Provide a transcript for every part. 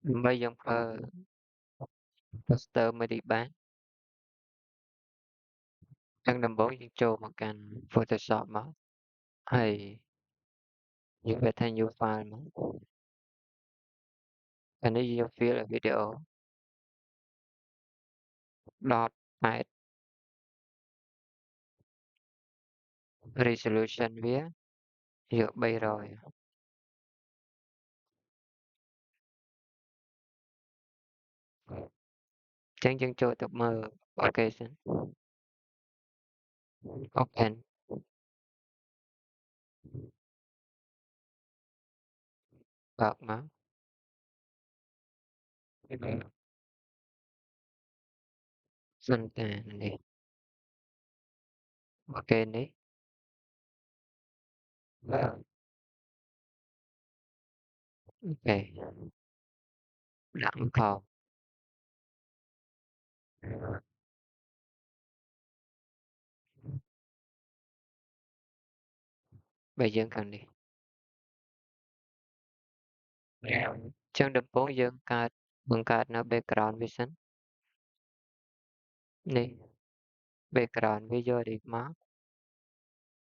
Bây giờ poster mới đi bán chẳng đầm bốយើងចូលមកកាន់ Photoshop មកហើយយើងវាថា new file មកអានេះយើង fill វីដេអូ10:8 resolution វាយក300អញ្ចឹងយើងចូលទៅមើល OK សិន Open បើកមកសិនតានេះ OK នេះអូខេដាក់មកផងបើយើងខាងនេះអញ្ចឹងដំបូងយើងបង្កើតនៅ background វាសិននេះ background វាយក edit មក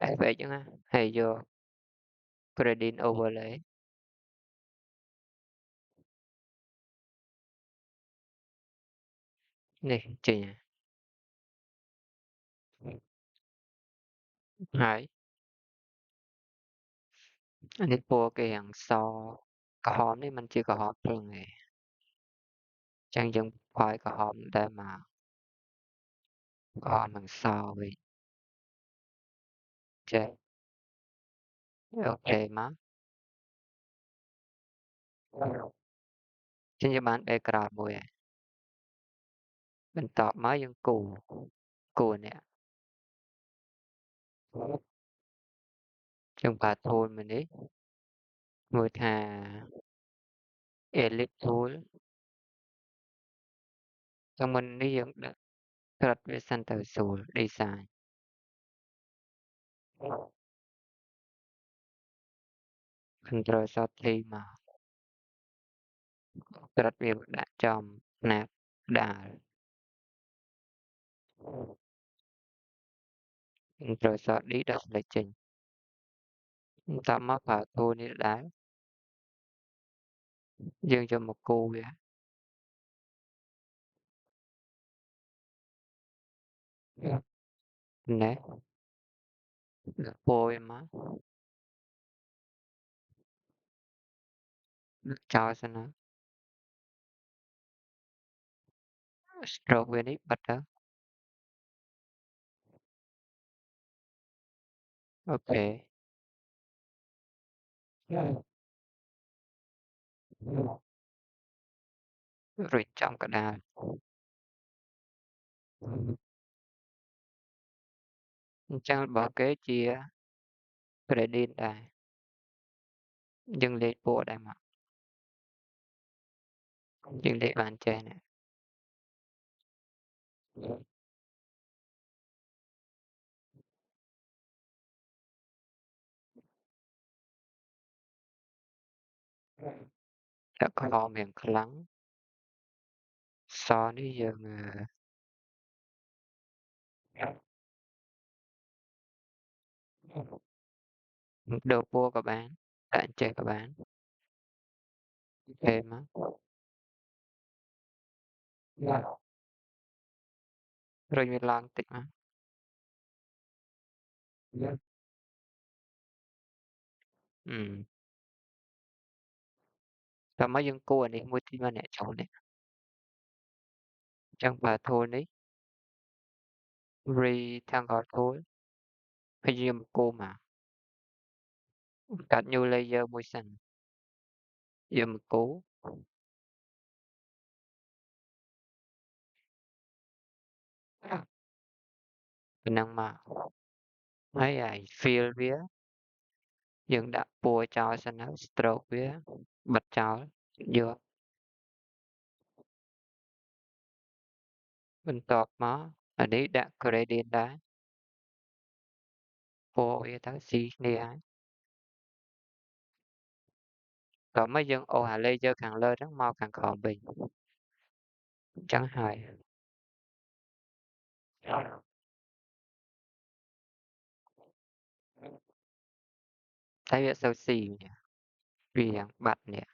effect ហ្នឹងណាហើយយក gradient overlay នេះចេញហើយអានេះពណ៌គេរាងសក្រហមនេះมันជាក្រហមភ្លឹងទេអញ្ចឹងយើងបោយក្រហមដែរមកក្រហមនឹងសវិញចេះអូខេមកចឹងយើងបាន background មួយហើយបន្ទាប់មកយើងគូរនេះយើងប្រើ tool មួយនេះមួយថា ellipse tool ចឹងមុននេះយើងដាក់ក្រិតវាសិនទៅស្រួល design Ctrl Shift T មកក្រិតវាដាក់ចំផ្នែកដាល Ctrl Shift D ដាក់ select ចេញបន្ទាប់មកប្រើ tool នេះដែរយើងយកមកគូរវាណែដាក់ពណ៌វាមកដាក់ចោលសិនណា stroke វានេះបិទទៅអូខេរួចចំកណ្ដាលអញ្ចឹងរបស់គេជា gradient ដែរយើងលេខពណ៌ដែរមកយើងលេខបានចេះនេះដាក់ក្រហមរាងខ្លាំងសនេះយើងដូរពណ៌ក៏បានដាក់ចេះក៏បានអូខេមករុញវាឡើងតិចមកតោះមកយើងគូរអានេះមួយទីមកអ្នកចូលនេះអញ្ចឹងប្រើ tool នេះ rectangle tool ហើយយើងគូរមកកាត់ new layer មួយសិនយើងមកគូរប៉ុណ្ណឹងមកហើយ fill វាយើងដាក់ពណ៌ចោលសិនហើយ stroke វាបិទចោលយកបន្ទាប់មកអានេះដាក់ gradient ដែរពណ៌វាទៅស៊ីគ្នាហើយ ក៏មិនយើងអូសអា layer ខាងលើហ្នឹងមកខាងក្រោមវិញអញ្ចឹងហើយតែវាអត់សូវស៊ីនេះវាយ៉ាងបាត់នេះ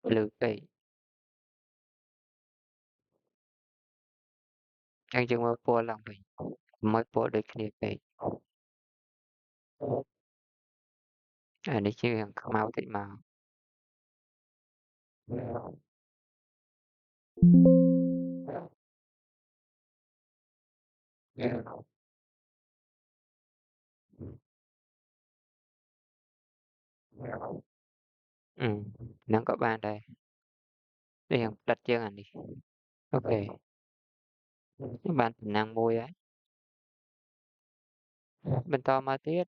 ភ្លឺពេកអញ្ចឹងយើងមើលពណ៌ឡើងវិញកុំឲ្យពណ៌ដូចគ្នាពេកអានេះជាយ៉ាងខ្មៅតិចមកហ្នឹងក៏បានដែរនេះយ៉ាងផ្តិតជាងអានេះអូខេបានតំណាងមួយហើយបន្តមកទៀត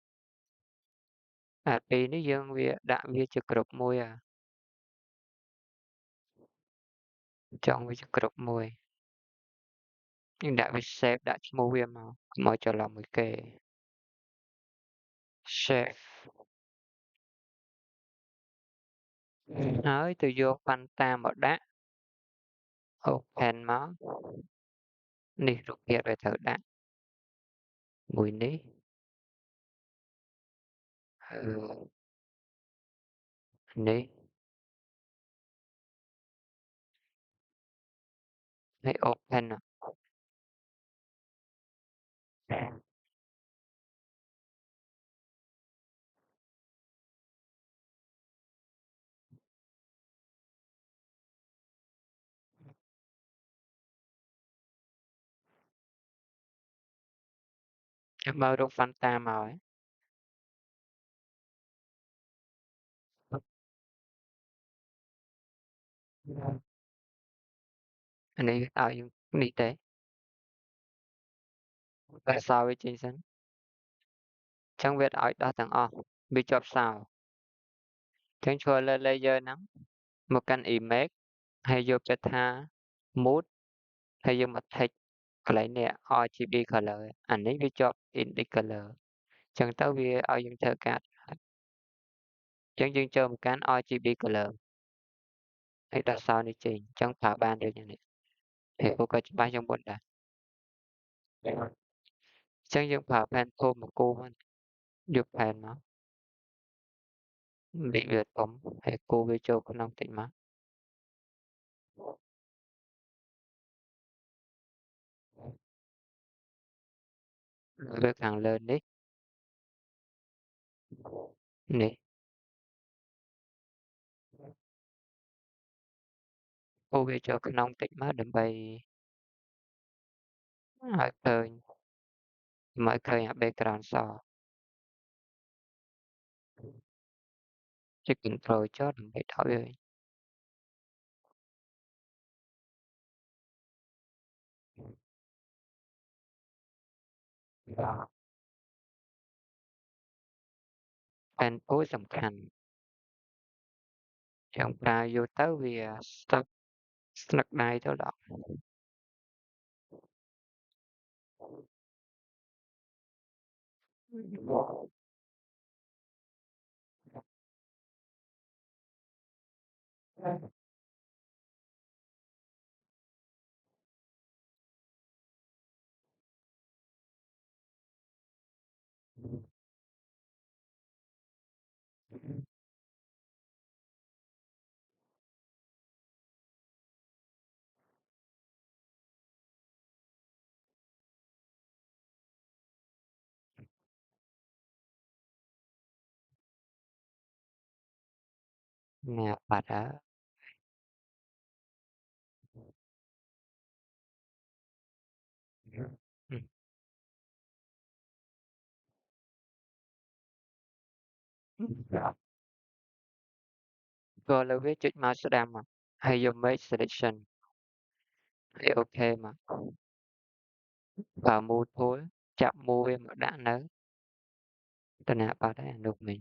អាពីរនេះយើងវាដាក់វាជាគ្រប់មួយចង់វាជាគ្រប់មួយយើងដាក់វា shape ដាក់ឈ្មោះវាមកកុំឲ្យច្រឡំមួយគេ shape ហើយទៅយក Fanta មកដាក់ open មកនេះរូបភាពដែលត្រូវដាក់មួយនេះនេះហើយ open ចាំបើរូប Fanta មកហើយអានេះឲ្យយើងនេះទេតែសល់វាចេញសិនអញ្ចឹងវាឲ្យដោះទាំងអស់វាជាប់សោអញ្ចឹងចូលលើ layer ហ្នឹងមកកាន់ image ហើយយកទៅថា mood ហើយយើងមក text កន្លែងនេះ RGB color អានេះវាជាប់ index color អញ្ចឹងទៅវាឲ្យយើងធ្វើការអញ្ចឹងយើងចូលមកកាន់ RGB color ហើយដោះសោនេះចេញអញ្ចឹងប្រើបានដូចនេះហើយពូក៏ច្បាស់ជាងមុនដែរអញ្ចឹងយើងប្រើ pen tool មកគូរមកយក pen មកビវាធំហើយគូរវាចូលក្នុងតិចមកលើខាងលើនេះនេះគូរវាចូលក្នុងតិចមកដើម្បីឲ្យឃើញកុំឲ្យឃើញអា background សចុច Control ចុះដើម្បីថយវា pen tool សំខាន់ចឹងប្រើយូរទៅវាស្នឹកដៃទៅដល់ណាបាត់ហើយចូលលើវាចុច mouse ស្ដាំមកហើយយក Make Selection ហើយអូខេមកប្រើ Move Tool ចាប់ Move វាមកដាក់នៅទៅណាបាត់ហើយអានោះមិញ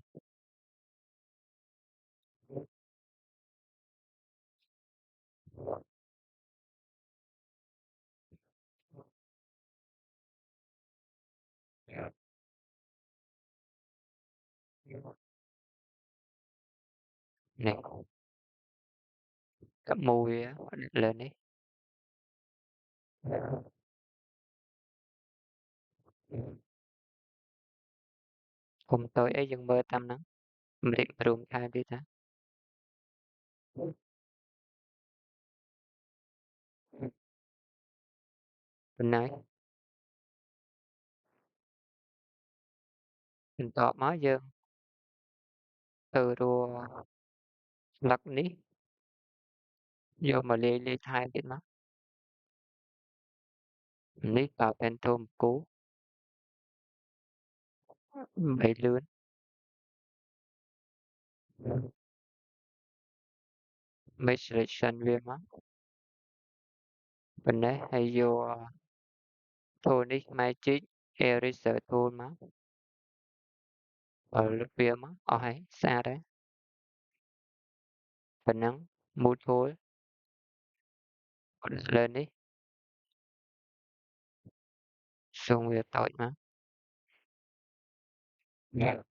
Nè, cái mùi á, lên đi. Hôm tối ấy dừng mơ tăm nắng, định room hai đi ta. Bên này, mình tọt má dơ, từ rùa lật ní, vô mà lê thai biết má. Ní tạo tên thôm cú, bầy lươn, mấy selection viên má. Bên đấy hay vô Tonic Magic Eraser Tool má. Ở lớp viên má, ở hay, xa đấy. Bên nắng, mood tool, lên đi, xong việc tội má. Dạ.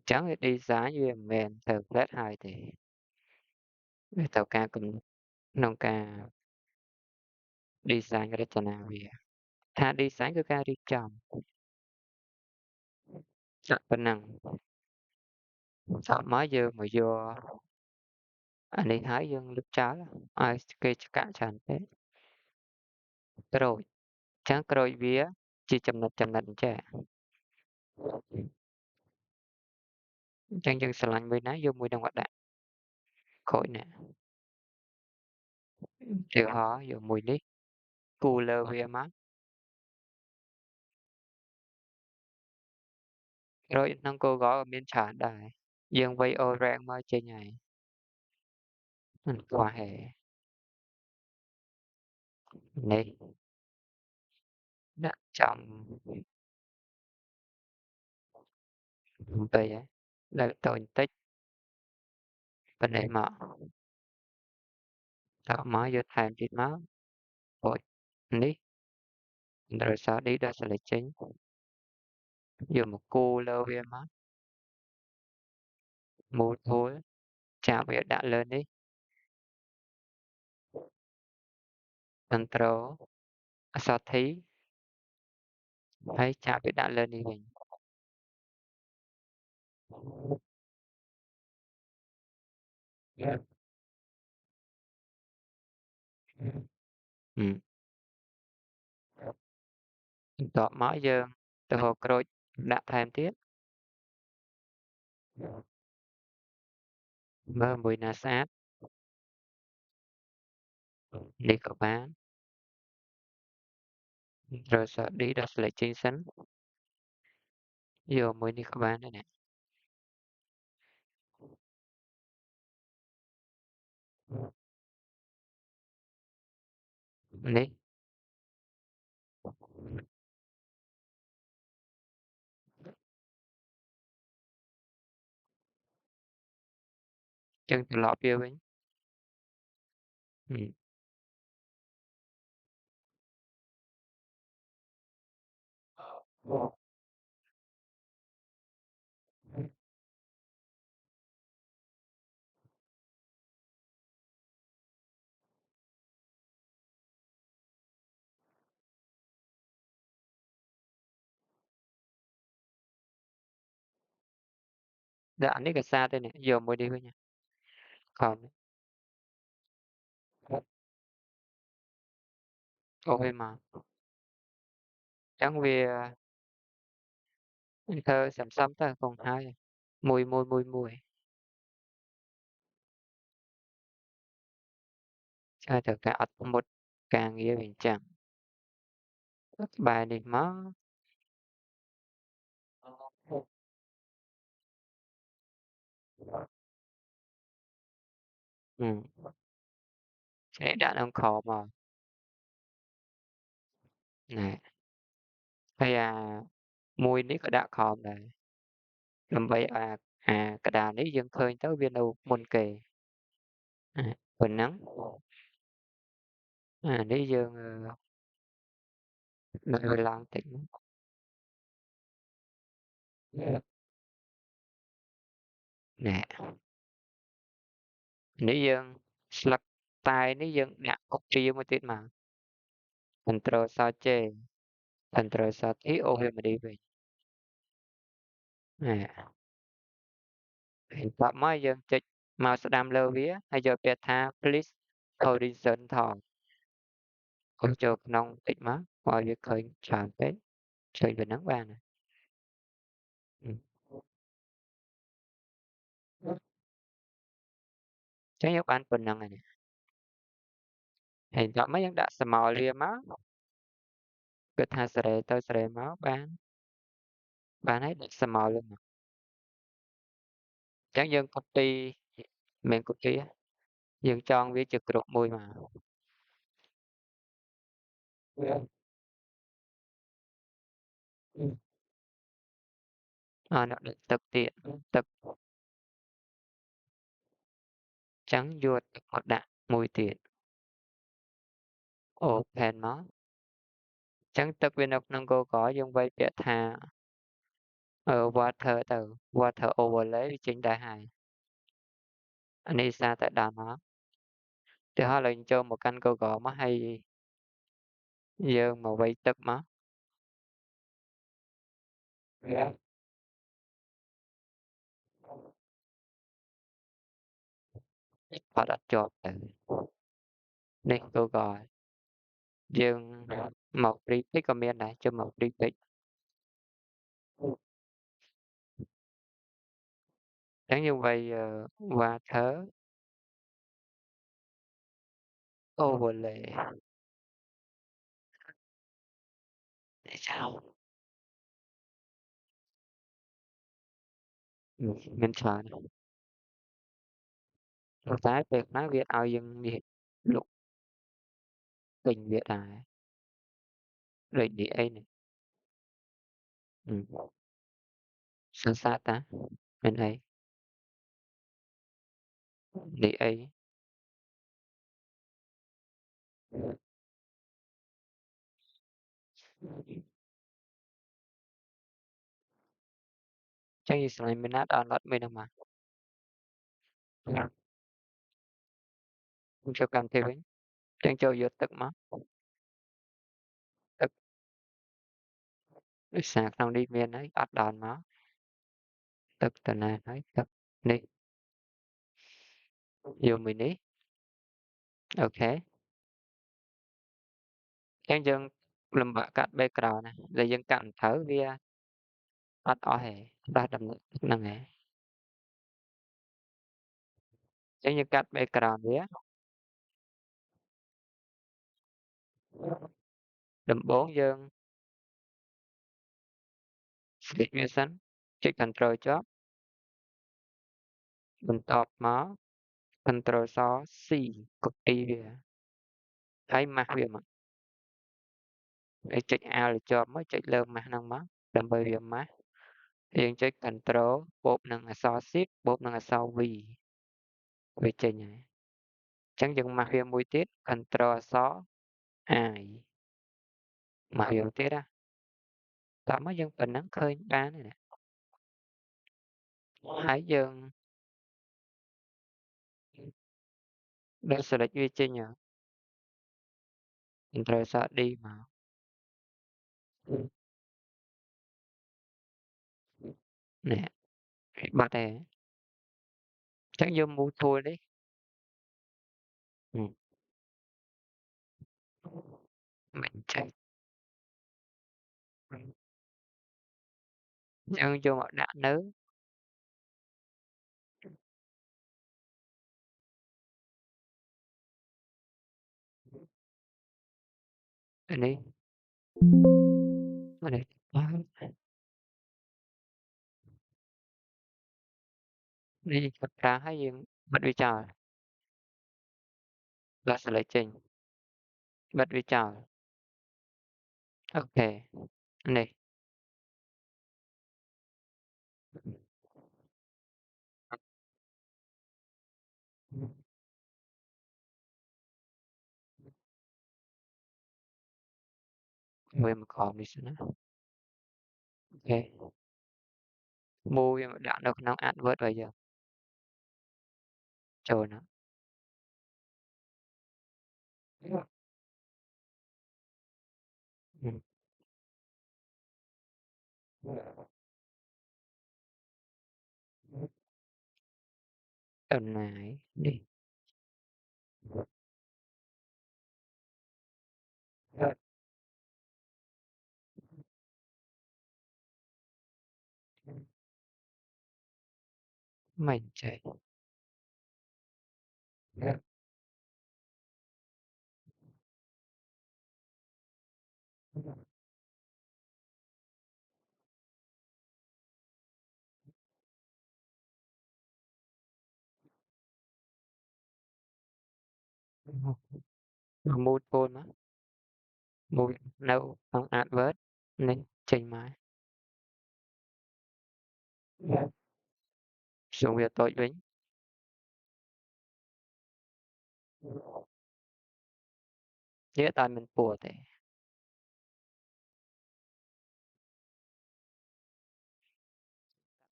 Chẳng biết đi giá như em men thờ flat hai thì tàu ca cũng nông ca design cái cho nào vì tha design cái ca đi chồng chắc bên năng sao mới giờ mà vô anh đi hái dân lúc trái là ai kê cho cả chẳng thế rồi chẳng rồi vía chỉ chầm nạch trẻ chẳng dân sờ lạnh với ná vô mùi đông hoạt đạn khỏi nè điều họ vô mùi ní cooler vía má rồi nông cô gõ ở bên trả đài dân vây ô rang mới chơi nhảy qua hè này đã chậm về ấy là tôi tích bên này mà tạo mới vô time thì máu rồi ní rồi sau đi đó sẽ là chính giờ một cô lâu về má một thôi chào việc đã lên đi control sao thấy thấy chào việc đã lên đi mình ừ. Đó mới giờ từ hồ rồi đã thêm tiếp mơ mùi nà sát đi các bạn rồi sau đi đó sẽ là chính sánh giờ mới đi các bạn đây nè đi chân từ lọ bia bánh ừ. Đã anh ấy cái xa đây nè giờ mới đi với nha còn ôi mà chẳng vì thơ sắm sắm ta còn hai mùi mùi mùi mùi cho tất cả một càng nghĩa bình chẳng bài này má ừ. Sẽ đã đang khó mà nè hay mùi ní có đã khó này làm vậy cái đà ní dân khơi tới viên đâu môn kề bình nắng ní dân lại về làng tỉnh nè, nếu dương slug tay nếu dương đặt copy một tí mà Ctrl sao chê Ctrl sao tí ô mà đi về nè hiện tại mới dương chích mouse đam lơ vía hay giờ biệt tha please horizontal cũng cho nông tích má ngoài việc khởi tràn cái chơi về nắng ba nè ừ. Chắc nhớ bạn phần năng này nè hiện tại mới dương đã small lia má cái tha sere tôi sere máu bạn ấy được small luôn mà chẳng dương copy mình copy á dương chọn với chữ group mùi mà nó được thực tiện thực trắng vuột một đạn mùi tiện open nó trắng thực viên độc năng cô có dùng vây bịa thà ở water từ water overlay chính đại hải anh đi xa tại đà nó thì họ lên cho một canh cô gõ mà hay dương mà vây tức mà họ đặt chọt từ nên cô gọi dương một repeat comment này cho một repeat chẳng như vậy water overlay để sao mình sợ này một cái việc nói việc ao dân Việt lục tình Việt này rồi đi ấy này sẵn sát ta bên ấy đi ấy chắc như sẵn mình đã download mình đâu mà không cho cầm thêm chẳng cho vô tức mà tức sạc xong đi miền ấy bắt đòn nó tức từ này nói tức đi vô mình đi ok chẳng dừng làm bạ cắt background này để dân cạnh thở via bắt ở hệ đã đầm năng hệ chẳng như cắt background vía đầm bốn dân split sẵn check control job mình top nó control số C copy vía thấy mặt vía mà để check out là job mới check lên mặt năng má đầm bởi vía má hiện check control bộ năng là so shift bộ năng là so V về trên này chẳng dừng mặt vía mùi tiết control số ai mà vía tiết á tao mới dân phần nắng khơi ba này nè hãy dừng để select duy trên nhờ control số đi mà nè bắt này chắc vô mua thôi đấy ừ. Mình chạy nhưng vô một đạn nữ ở đây ở đây đi thật ra hay dương bật vi chờ là select trình bật vi chờ ok này người mà còn đi nữa ok mua nhưng màដាក់នៅក្នុង advert របស់យើងចូលណាដំណាយនេះមិនចេះមូតពោលមកមួយនៅក្នុង advert នេះចេញមកសួងវាតូចវិញវាតែមិនពួរទេ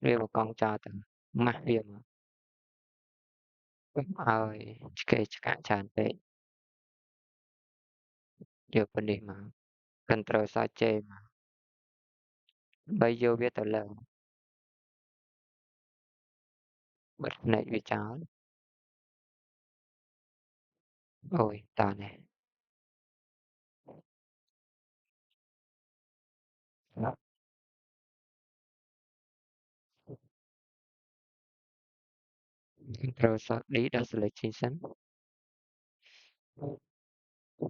វាបកង់ចោលទៅម៉ាស់វាមកកុំឲ្យឆ្កេឆ្កាក់ច្រើនពេកយកប៉នេះមក Ctrl Shift J មកដើម្បីយកវាទៅលើបិទភ្នែកវាចោលអូយតើនេះ Ctrl Shift D ដល់ select ចេញសិន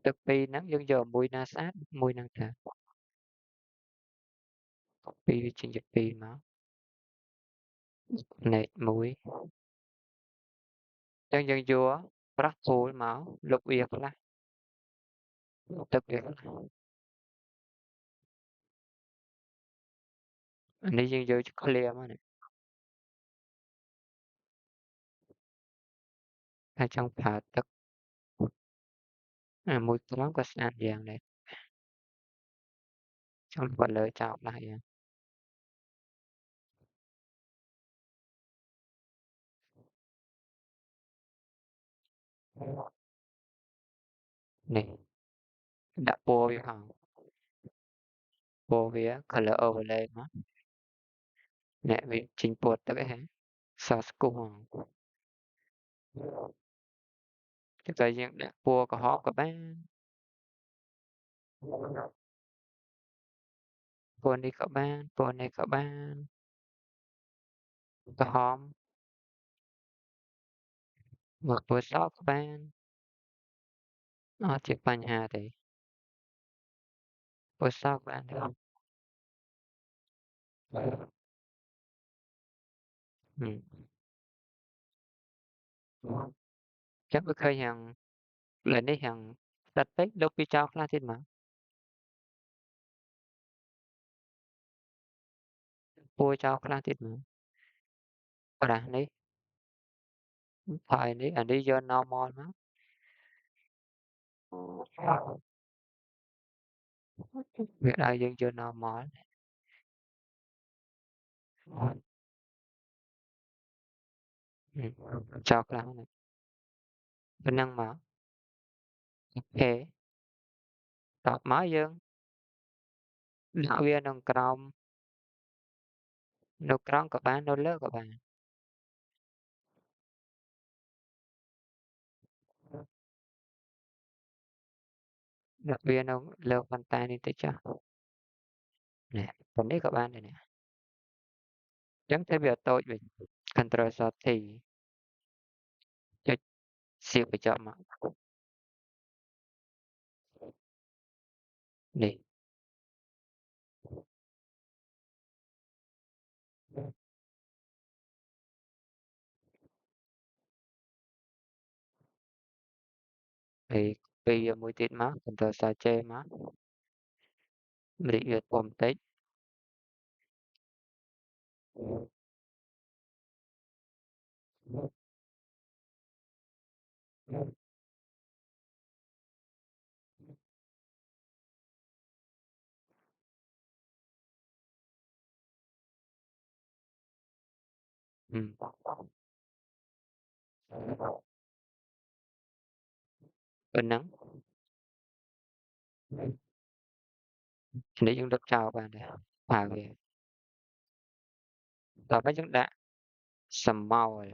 ទឹកពីរហ្នឹងយើងយកមួយណាស្អាតមួយហ្នឹងថាពីរវាចេញជាពីរមកភ្នែកមួយអញ្ចឹងយើងយកប្រោះគោលមកលុបវាខ្លះទឹកវាខ្លះអានេះយើងយក clear មកនេះតែចង់ប្រើទឹកអាមួយក្រុមក៏ស្អាតយ៉ាងដែរចង់បើលើចោលខ្លះយ៉ាងនេះដាក់ពណ៌វាផងពណ៌វា color overlay មកអ្នកវាចេញពណ៌ទឹកឯហ៎សស្គូសតែយើងដាក់ពណ៌ក្រហមក៏បានពណ៌នេះក៏បានពណ៌នេះក៏បានក្រហមមកពណ៌សក៏បានអត់ជាបញ្ហាទេពណ៌សក៏បានដែរចឹងវាឃើញយ៉ាងលើនេះយ៉ាងស្តិតពេកលុបវាចោលខ្លះទៀតមកពណ៌ចោលខ្លះទៀតមកប្រាស់នេះហើយនេះអានេះយក normal មកវាឲ្យយើងយក normal ចោលខ្លះហ្នឹងប៉ុណ្ណឹងមកអូខេតបមកយើងដាក់វានៅក្រោមក៏បាននៅលើក៏បានដាក់វានៅលើប៉ុន្តែនេះទៅចុះនេះប៉ុណ្នេះក៏បានដែរនេះអញ្ចឹងធ្វើវាតូចវិញ Ctrl Shift T ចុចសៀវបញ្ចប់មកនេះហើយពីរមួយទៀតមក Ctrl Shift J មកលេខវាធំបន្តិច ừm,ប៉ុណ្ណឹងនេះយើងដុតចោលបានដែរប្រើវាដល់ពេលយើងដាក់ស្រមោល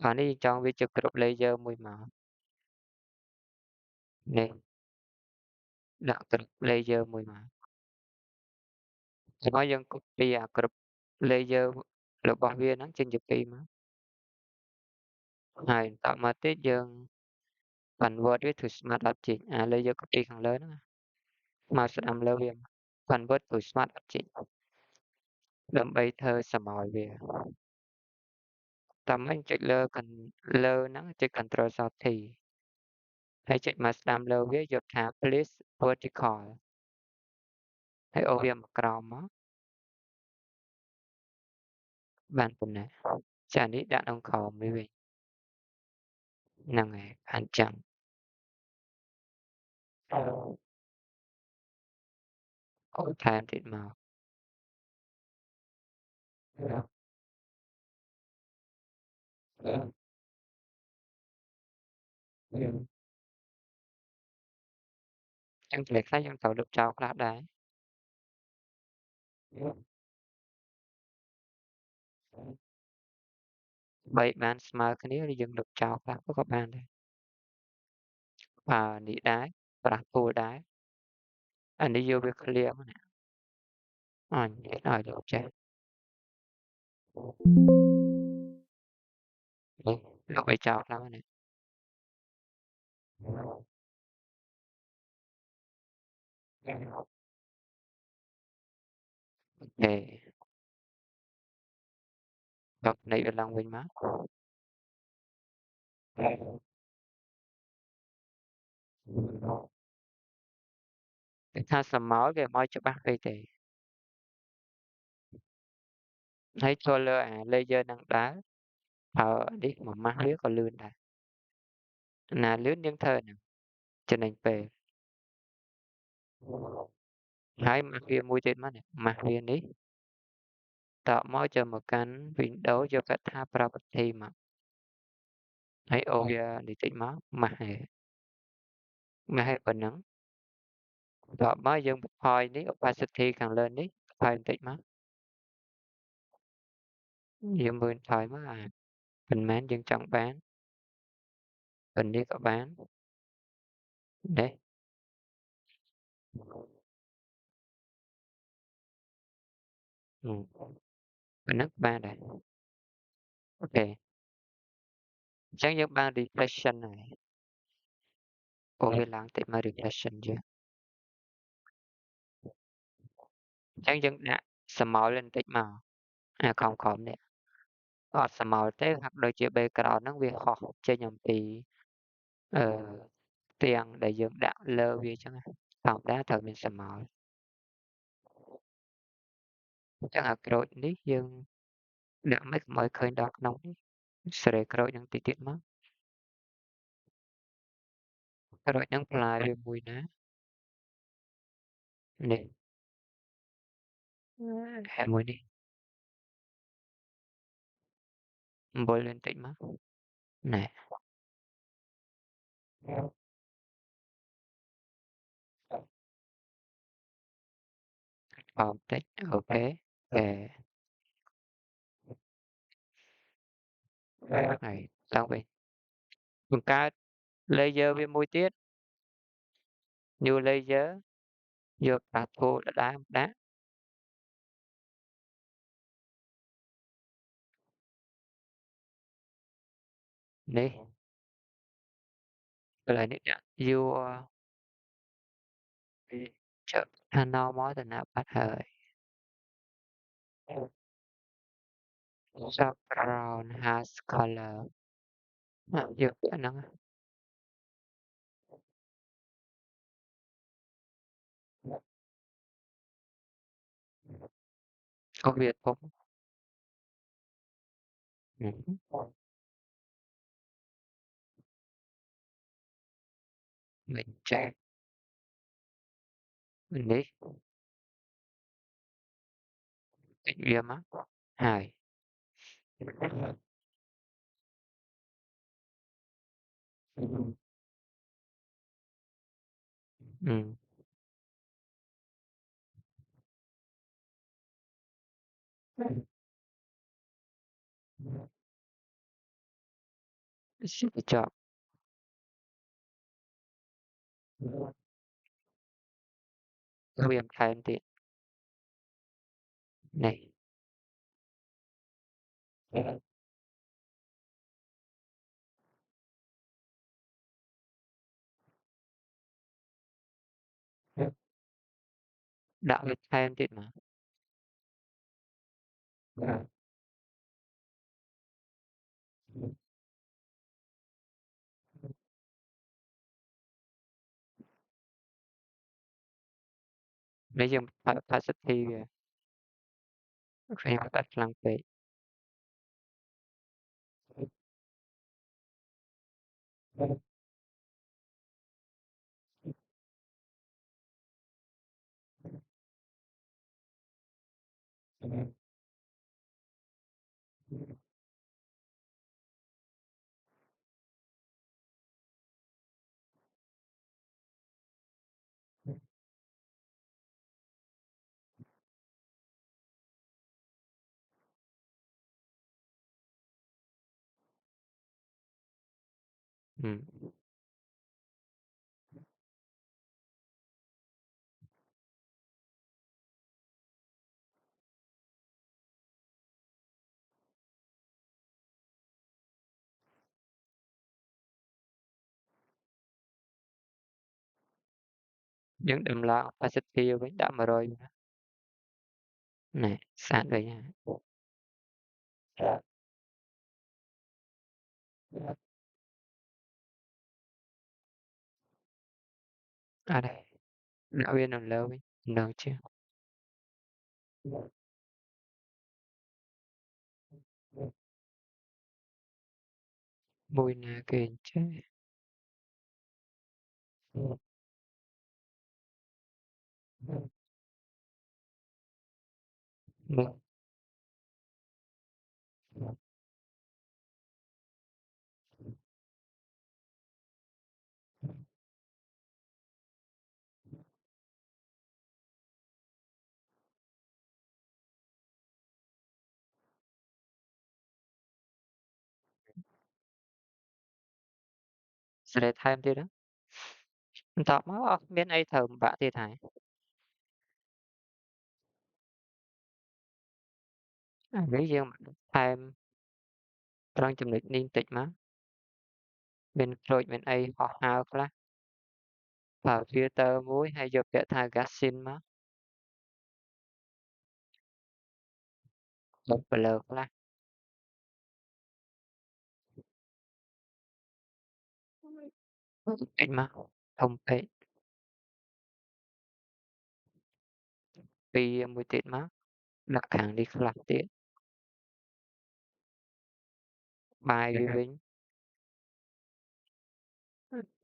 អានេះចង់វាជាគ្រប់ layer មួយមកនេះដាក់គ្រប់ layer មួយមកហើយយើង copy អាគ្រប់ layer របស់វាហ្នឹងចេញជាពីរមកហើយបន្តមកទៀតយើង convert វា to Smart Object អា layer copy ខាងលើហ្នឹងមកស្ដាំលើវា convert to Smart Object ដើម្បីធ្វើស្រមោលវាតាមមិនចុចលើលើហ្នឹងចុច Ctrl+Alt T ហើយចុចមកស្ដាំលើវាយកថា Place Vertical ហើយអូសវាមកក្រោមមកបានប៉ុណ្ណេះចានេះដាក់ក្នុងក្រោមវាវិញហ្នឹងហើយបានចឹងអូសថែមទៀតមកចឹងខ្លះយើងត្រូវលុបចោលខ្លះដែរបីបានស្មើគ្នាយើងលុបចោលខ្លះក៏បានដែរនេះដែរប្រាស់ tool ដែរអានេះយកវា clear មកណាអញឲ្យលោកចេះនេះលុបឲ្យចោលខ្លះមកនេះអូខេយកភ្នែកវាឡើងវិញមកគេថាស្រមោលវាមិនឲ្យច្បាស់ពេកទេហើយចូលលើអា layer ហ្នឹងដែរនេះមួយម៉ាស់វាក៏លឿនដែរណាលឿនយើងធ្វើអាហ្នឹងចំណេញពេលហើយម៉ាស់វាមួយទៀតមកនេះម៉ាស់វានេះតមកចូលមកកាន់ Windows យកកាត់ថា Property មកហើយអូសវាបន្តិចមកម៉ាស់ហើយប៉ុណ្ណឹងតមកយើងបន្ថយនេះ opacity ខាងលើនេះបន្ថយបន្តិចមកយើងមើលថយមកប៉ុន្មានយើងចង់បានប៉ុណ្នេះក៏បាននេះប៉ុណ្ណឹងបានដែរអូខេអញ្ចឹងយើងបាន reflection ហើយអូសវាឡើងតិចមក reflection យើងអញ្ចឹងយើងដាក់ស្រមោលlênបន្តិចមកក្រោមនេះអត់ស្រមោលទេហាក់ដូចជា background ហ្នឹងវាហោះចេញអំពីអឺផ្ទាំងដែលយើងដាក់លើវាអញ្ចឹងណាធម្មតាត្រូវមានស្រមោលអញ្ចឹងអាក្រូចនេះយើងដាក់មិនកុំឲ្យឃើញដល់ក្នុងនេះស្រែក្រូចហ្នឹងតិចទៀតមកក្រូចហ្នឹងផ្លែវាមួយណានេះហើយមួយនេះអំបិលlênបន្តិចមកណែបន្តិចអូខេហើយឡើងវិញបង្កើត layer វាមួយទៀត new layer យកតាធូដដែលមកដាក់នេះកន្លែងនេះដាក់ your ចុចថា normal ទៅណាបាត់ហើយ background has color យកពាក្យហ្នឹងកុំវាធំមិនចេះនេះ តិចវាមកហើយស៊ីបញ្ចប់រួចបន្ថែមទៀតនេះដាក់វាថែមទៀតមកនេះយើងផាសុធីវាឃើញបាត់ខ្លាំងពេកយើងដំឡើង opacity វិញដាក់100មកណែស្អាតវិញហើយអត់ទេដាក់វានៅលើវិញនៅជាងមួយណាគេអញ្ចេះនេះសេរីថែមទៀតបន្តមកអត់មានអីត្រូវពិបាកទៀតហើយអានេះយើងថែមត្រង់ចំណុចនេះបន្តិចមកមានក្រូចមានអីហោះហើរខ្លះប្រើ filter មួយហើយយកពាក្យថា Gaussian មកបិទ blur ខ្លះបន្តិចមកធំពេកពីមួយទៀតមកដាក់ខាងនេះខ្លះទៀតបាយវាវិញ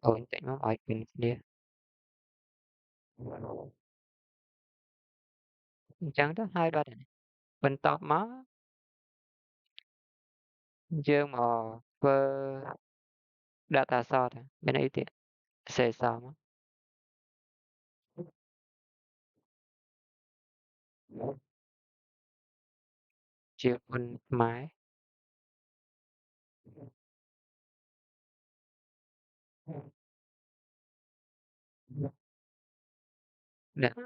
អូនបន្តិចមកឲ្យពេញគ្នាអញ្ចឹងទៅហើយបាត់ហើយបន្ទាប់មកយើងមកធ្វើដាក់តែអក្សរទៅមានអីទៀតសរសេរអក្សរមកជាគុណខ្មែរដាក់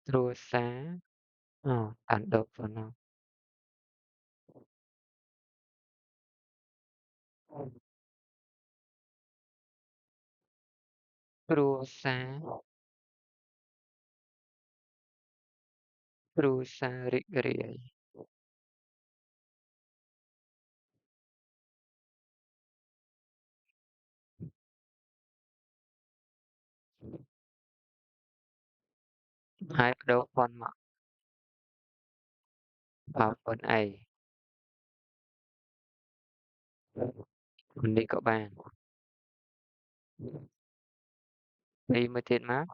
គ្រួសារអូអានដប់ប៉ុណ្ណោះគ្រួសារគ្រួសាររីករាយហើយប្ដូរផាន់មកបើប៉ុនអីនេះក៏បានពីមួយទៀតមក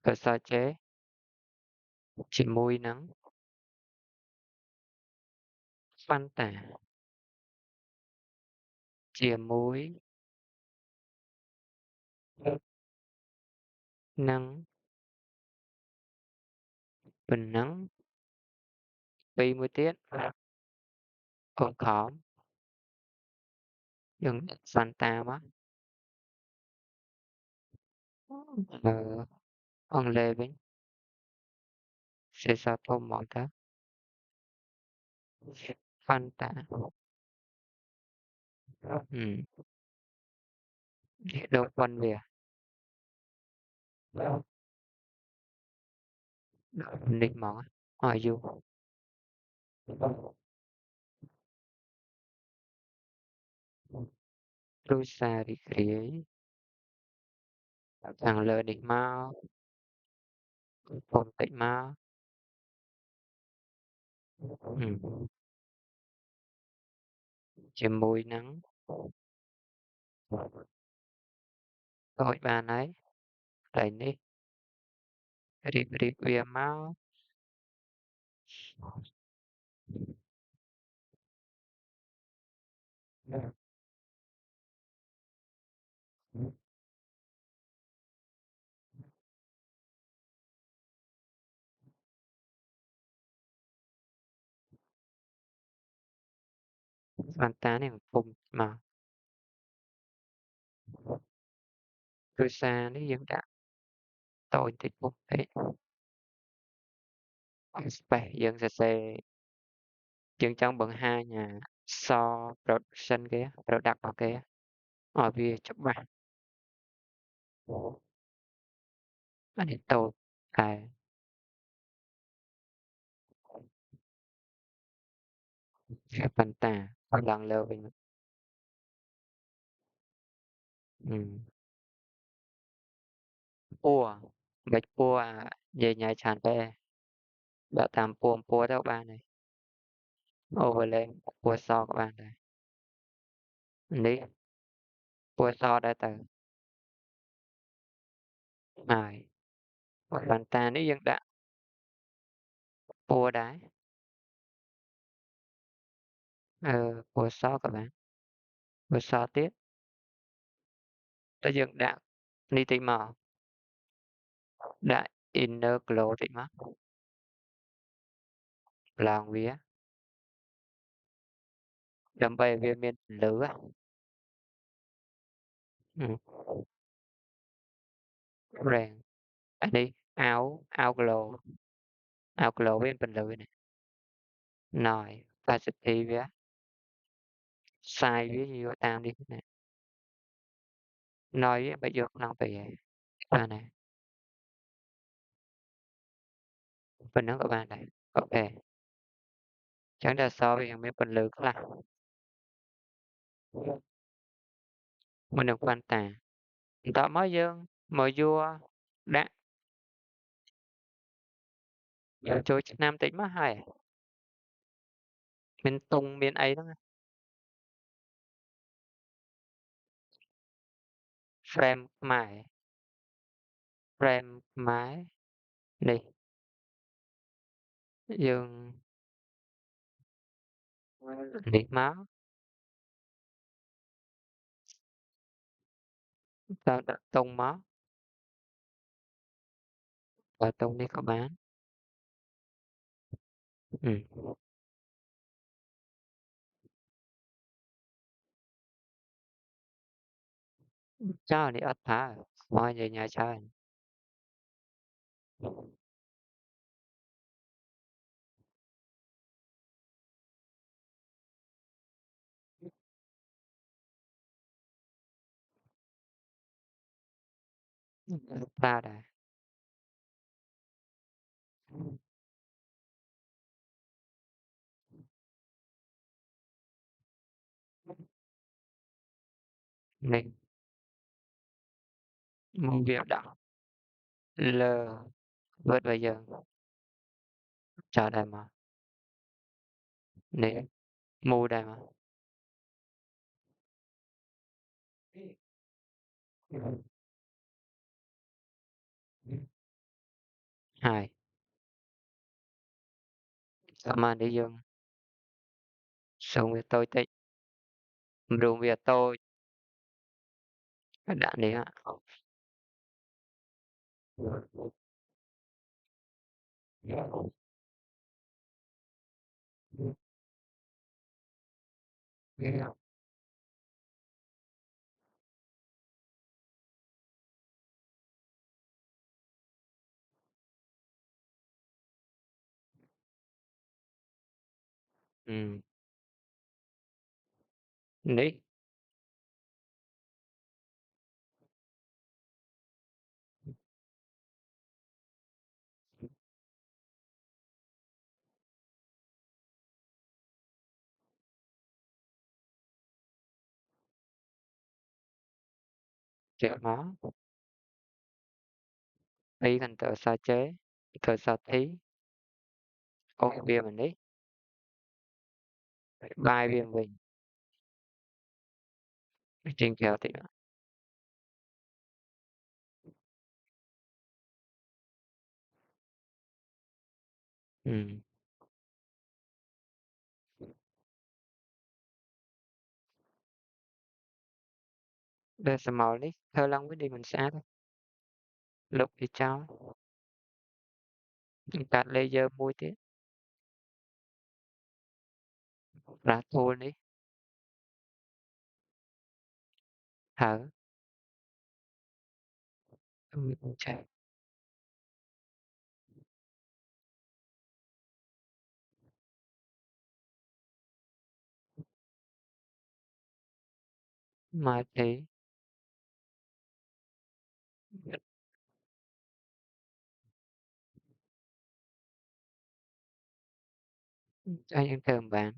អក្សរចេ ជាមួយនឹងFanta ជាមួយនឹងប៉ុណ្ណឹងពីមួយទៀតអូខំយើងដាក់ Fanta មកអង់គ្លេសវិញសេសធំហ្មងតើ Fanta ដូចប៉ុនវានេះហ្មងឲ្យយូរគ្រួសាររីករាយខាងលើនេះមកពុំតិចមកជាមួយនឹងដូចបានហើយកន្លែងនេះរៀបវាមកFanta នេះពុំមកគ្រួសារនេះយើងដាក់តូចតិចពុំពេកឲ្យ space យើងសរសេរយើងចង់បង្ហាញស production គេ product របស់គេឲ្យវាច្បាស់អានេះតូចតែFanta ឲ្យឡើងលើវិញពណ៌មិនពណ៌យាយញ៉ៃច្រើនពេកដាក់តាមពណ៌ទៅបានហើយ overlay ពណ៌សក៏បានដែរនេះពណ៌សដែរទៅហើយ Fanta នេះយើងដាក់ពណ៌ដែរពណ៌សក៏បានពណ៌សទៀតតែយើងដាក់នេះតិចមកដាក់ inner glow តិចមកឡើងវាដើម្បីឲ្យវាមានពន្លឺរ៉េងអានេះអាវ glow អាវ glow វាមានពន្លឺនេះណយ opacity វា size វាយកតាមនេះណាណយវាមិនយកខ្លាំងពេកទេបានហើយប៉ុណ្ណឹងក៏បានដែរអូខេចឹងតែអក្សរវាยังមានពន្លឺខ្លះមុននឹង Fanta បន្ទាប់មកយើងមកយកដាក់ចូលឆ្នាំតិចមកហើយមានទុងមានអីហ្នឹង frame ខ្មែរ frame ខ្មែរនេះយើងនេះមកតដាក់ទុងមកបើទុងនេះក៏បានចោលនេះអត់ប្រើមកនិយាយញ៉ាំច្រើនប្រើដែរនេះមកវាដាក់លើវត្តរបស់យើងចោលដែរមកនេះមូដែរមកហើយ ស្មារតីយើងសងវាតូចតិចគម្រោងវាតូចហើយដាក់នេះនេះជិះមកអីកាន់តែឧស្សាហ៍ចេះក៏ឧស្សាហ៍ធីអូសវាមកនេះបាយវាវិញចេញក្រៅតិចដែលស្រមោលនេះធ្វើឡើងវិញដូចមិនស្អាតលុបវាចោលកាត់ layer មួយទៀតប្រើ tool នេះហើឆេះមកទេហើយយើងធ្វើមិនបាន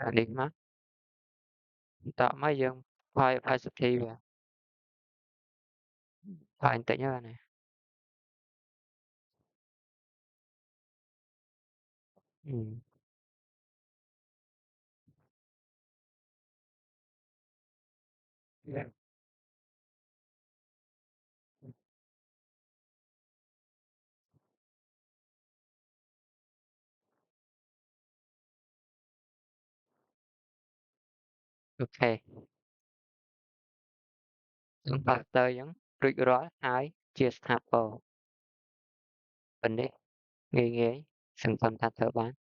អានេះមកតក់មកយើងផាយ opacity វាផាយបន្តិចហ្នឹងណាអូខេយើង plaster អញ្ចឹងរួចរាល់ហើយជាស្ថាពរប៉ុណ្ណេះងាយៗសង្ឃឹមថាធ្វើបាន